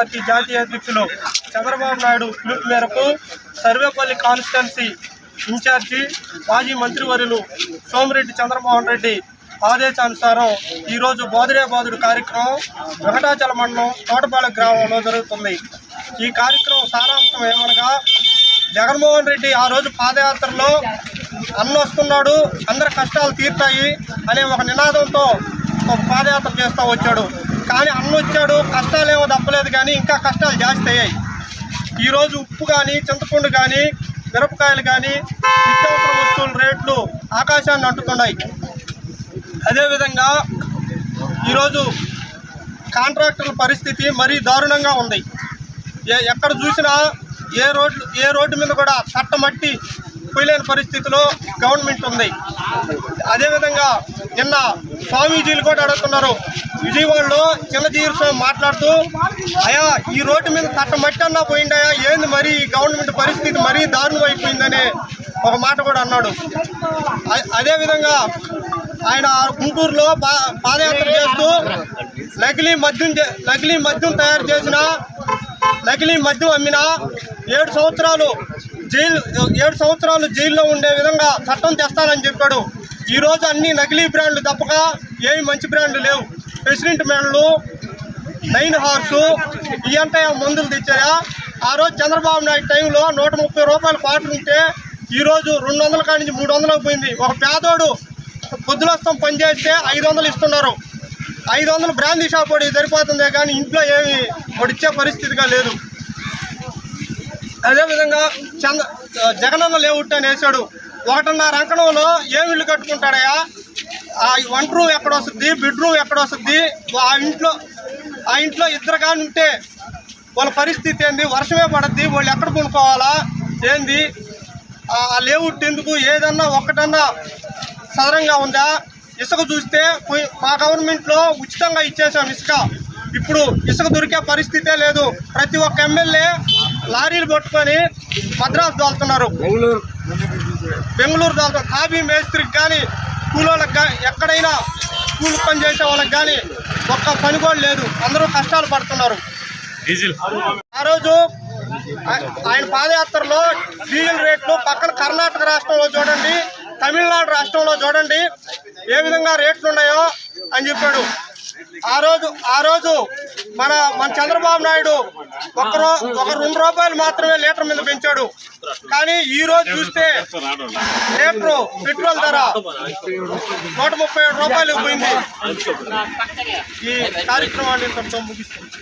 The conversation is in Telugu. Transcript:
పార్టీ జాతీయ అధ్యక్షులు చంద్రబాబు నాయుడు పిలుపు మేరకు సర్వేపల్లి కాన్స్టిట్యున్సీ ఇన్ఛార్జి మాజీ మంత్రివర్యులు సోమిరెడ్డి చంద్రమోహన్ రెడ్డి ఆదేశానుసారం ఈరోజు బోధుడే బోధుడు కార్యక్రమం వెంకటాచల మండలం తోటపాలెం గ్రామంలో జరుగుతుంది. ఈ కార్యక్రమం సారాంశం ఏమనగా, జగన్మోహన్ రెడ్డి ఆ రోజు పాదయాత్రలో అన్న వస్తున్నాడు, అందరి కష్టాలు తీర్తాయి అనే ఒక నినాదంతో ఒక పాదయాత్ర చేస్తూ వచ్చాడు. కానీ అన్న వచ్చాడు, కష్టాలేమో తప్పలేదు, కానీ ఇంకా కష్టాలు జాస్తి అయ్యాయి. ఈరోజు ఉప్పు కానీ, చింతపండు కానీ, మిరపకాయలు కానీ, నిత్యావసర వస్తువుల రేట్లు ఆకాశాన్ని అంటుతున్నాయి. అదేవిధంగా ఈరోజు కాంట్రాక్టర్ల పరిస్థితి మరీ దారుణంగా ఉంది. ఎక్కడ చూసినా ఏ రోడ్డు మీద కూడా చట్టమట్టి పోయలేని పరిస్థితిలో గవర్నమెంట్ ఉంది. అదేవిధంగా నిన్న స్వామీజీలు కూడా అడుగుతున్నారు. విజయవాడలో చిన్నజీవి స్వామి మాట్లాడుతూ, అయా ఈ రోడ్డు మీద చట్టమట్టి అన్నా పోయిందయా, ఏంది మరి గవర్నమెంట్ పరిస్థితి మరీ దారుణం అయిపోయిందనే ఒక మాట కూడా అన్నాడు. అదేవిధంగా ఆయన గుంటూరులో పాదయాత్ర చేస్తూ నకిలీ మద్యం తయారు చేసిన, నకిలీ మద్యం అమ్మిన 7 సంవత్సరాలు జైల్లో ఉండే విధంగా చట్టం తెస్తానని చెప్పాడు. ఈరోజు అన్ని నకిలీ బ్రాండ్లు తప్పక ఏమి మంచి బ్రాండ్లు లేవు. ప్రెసిడెంట్ బ్రాండ్లు, 9 హార్సు ఇవంతా మందులు తెచ్చాయా. ఆ రోజు చంద్రబాబు నాయుడు టైంలో 130 రూపాయలు క్వార్టర్ ఉంటే ఈరోజు 200 కాడి నుంచి 300 పోయింది. ఒక పేదోడు పొద్దులస్తం పనిచేస్తే 500 ఇస్తున్నారు. 500 బ్రాందీ షాప్ వాడి సరిపోతుందే కానీ ఇంట్లో ఏమి వడిచ్చే పరిస్థితిగా లేదు. అదేవిధంగా జగనన్న లేఅవుట్ అని వేశాడు. 1.5 అంకణంలో ఏమి ఇల్లు కట్టుకుంటాడయా? ఆ 1 రూమ్ ఎక్కడ వస్తుంది, బెడ్రూమ్ ఎక్కడ వస్తుంది? ఆ ఇంట్లో ఇద్దరు కానీ ఉంటే వాళ్ళ పరిస్థితి ఏంది? వర్షమే పడద్ది, వాళ్ళు ఎక్కడ కొనుక్కోవాలా ఏంది? ఆ లేఅవుట్ ఎందుకు? ఏదన్నా ఒక్కటన్నా సదరంగా ఉందా? ఇసుక చూస్తే మా గవర్నమెంట్లో ఉచితంగా ఇచ్చేసాం ఇసుక. ఇప్పుడు ఇసుక దొరికే పరిస్థితే లేదు. ప్రతి ఒక్క ఎమ్మెల్యే లారీలు పట్టుకొని మద్రాసు దోలుతున్నారు, బెంగళూరు దోలుతున్నారు. కాఫీ మేస్త్రికి కానీ, కూలోళ్ళకి కానీ, ఎక్కడైనా కూలి పని చేసే వాళ్ళకి కానీ ఒక్క పని కూడా లేదు. అందరూ కష్టాలు పడుతున్నారు. ఆ రోజు ఆయన పాదయాత్రలో డీజిల్ రేట్లు పక్కన కర్ణాటక రాష్ట్రంలో చూడండి, తమిళనాడు రాష్ట్రంలో చూడండి ఏ విధంగా రేట్లు ఉన్నాయో అని చెప్పాడు. ఆ రోజు మన చంద్రబాబు నాయుడు ఒక 2 రూపాయలు మాత్రమే లీటర్ మీద పెంచాడు. కానీ ఈ రోజు చూస్తే లీటరు పెట్రోల్ ధర 137 రూపాయలు పోయింది. ఈ కార్యక్రమాన్ని ముగిస్తుంది.